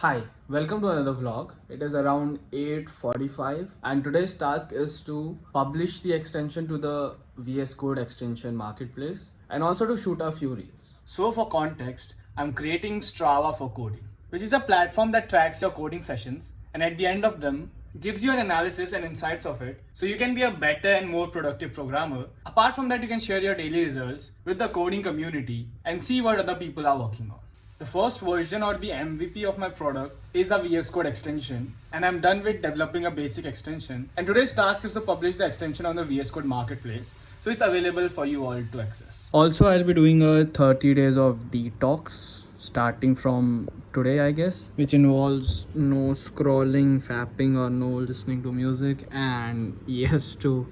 Hi, welcome to another vlog. It is around 8:45 and today's task is to publish the extension to the VS Code extension marketplace and also to shoot a few reels. So for context, I'm creating Strava for coding, which is a platform that tracks your coding sessions and at the end of them gives you an analysis and insights of it so you can be a better and more productive programmer. Apart from that, you can share your daily results with the coding community and see what other people are working on. The first version or the MVP of my product is a VS Code extension, and I'm done with developing a basic extension. And today's task is to publish the extension on the VS Code marketplace, so it's available for you all to access. Also, I'll be doing a 30 days of detox starting from today, I guess, which involves no scrolling, fapping, or no listening to music, and yes to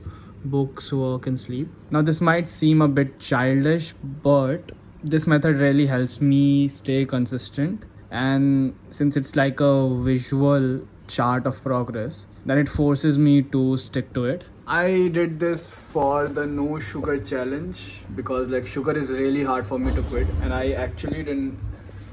books, work, and sleep. Now, this might seem a bit childish, but this method really helps me stay consistent, and since it's like a visual chart of progress, then it forces me to stick to it. I did this for the no sugar challenge because like sugar is really hard for me to quit, and I actually didn't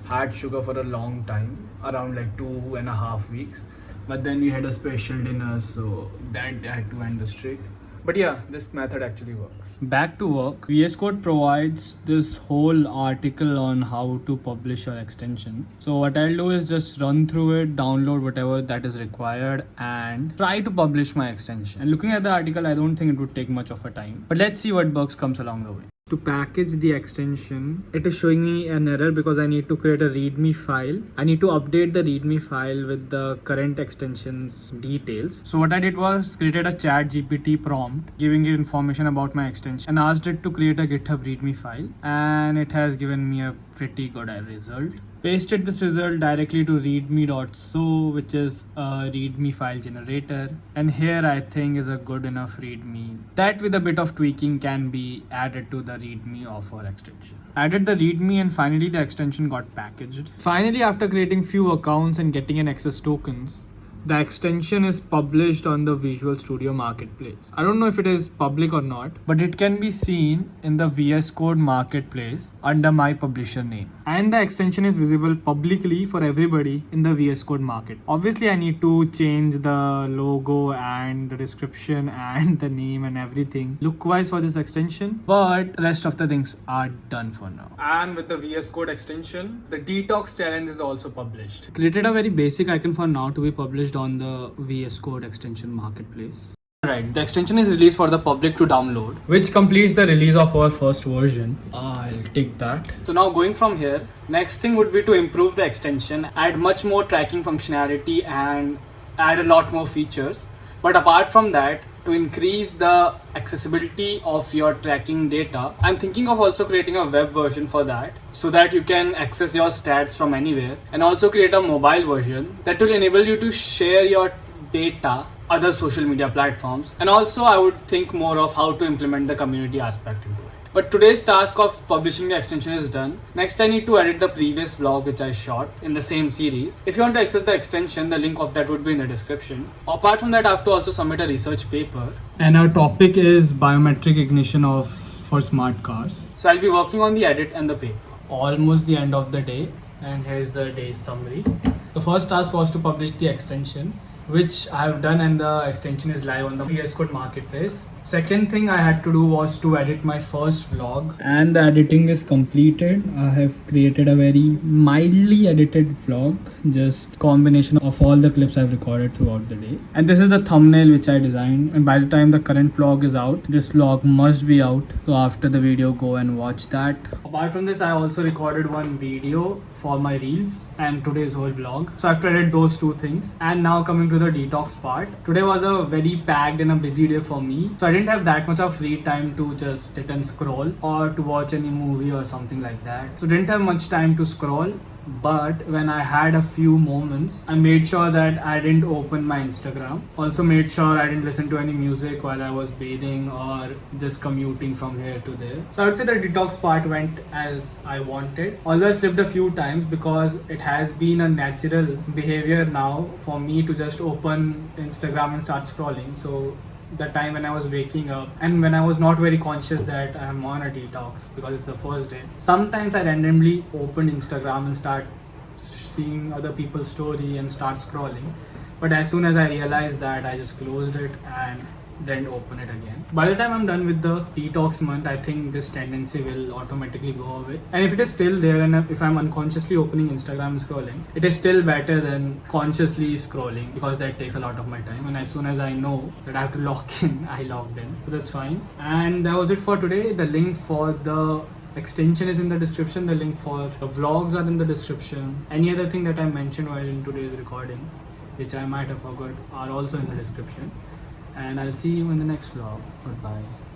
had sugar for a long time, around like 2.5 weeks, but then we had a special dinner, so that had to end the streak. But yeah, this method actually works. Back to work. VS Code provides this whole article on how to publish your extension. So what I'll do is just run through it, download whatever that is required, and try to publish my extension. And looking at the article, I don't think it would take much of a time. But let's see what bugs comes along the way. To package the extension, it is showing me an error because I need to create a readme file. I need to update the readme file with the current extension's details. So what I did was created a chat GPT prompt giving it information about my extension and asked it to create a GitHub readme file, and it has given me a pretty good result. Pasted this result directly to readme.so, which is a readme file generator, and here I think is a good enough readme that with a bit of tweaking can be added to the readme of our extension. Added the readme and finally the extension got packaged. Finally, after creating few accounts and getting an access tokens, the extension is published on the Visual Studio Marketplace. I don't know if it is public or not, but it can be seen in the VS Code Marketplace under my publisher name. And the extension is visible publicly for everybody in the VS Code Market. Obviously, I need to change the logo and the description and the name and everything look-wise for this extension, but rest of the things are done for now. And with the VS Code extension, the detox challenge is also published. Created a very basic icon for now to be published on the VS Code extension marketplace. Right, the extension is released for the public to download, which completes the release of our first version. I'll take that. So now going from here, next thing would be to improve the extension, add much more tracking functionality and add a lot more features. But apart from that, to increase the accessibility of your tracking data, I'm thinking of also creating a web version for that so that you can access your stats from anywhere, and also create a mobile version that will enable you to share your data other social media platforms. And also I would think more of how to implement the community aspect into it. But today's task of publishing the extension is done. Next, I need to edit the previous vlog which I shot in the same series. If you want to access the extension, the link of that would be in the description. Apart from that, I have to also submit a research paper. And our topic is biometric ignition for smart cars. So I'll be working on the edit and the paper. Almost the end of the day, and here's the day's summary. The first task was to publish the extension, which I have done, and the extension is live on the VS Code Marketplace. Second thing I had to do was to edit my first vlog, and the editing is completed. I have created a very mildly edited vlog, just combination of all the clips I've recorded throughout the day. And this is the thumbnail which I designed, and by the time the current vlog is out, this vlog must be out. So after the video, go and watch that. Apart from this, I also recorded one video for my reels and today's whole vlog. So I've to edit those two things. And now coming to the detox part. Today was a very packed and a busy day for me. So I didn't have that much of free time to just sit and scroll or to watch any movie or something like that. So didn't have much time to scroll. But when I had a few moments, I made sure that I didn't open my Instagram. Also made sure I didn't listen to any music while I was bathing or just commuting from here to there. So I would say the detox part went as I wanted. Although I slipped a few times because it has been a natural behavior now for me to just open Instagram and start scrolling. So the time when I was waking up and when I was not very conscious that I am on a detox because it's the first day, sometimes I randomly open Instagram and start seeing other people's story and start scrolling. But as soon as I realized that, I just closed it and didn't open it again. By the time I'm done with the detox month, I think this tendency will automatically go away. And if it is still there, and if I'm unconsciously opening Instagram and scrolling, it is still better than consciously scrolling, because that takes a lot of my time. And as soon as I know that I have to log in, I logged in. So that's fine. And that was it for today. The link for the extension is in the description. The link for the vlogs are in the description. Any other thing that I mentioned while in today's recording, which I might have forgot, are also in the description. And I'll see you in the next vlog. Goodbye.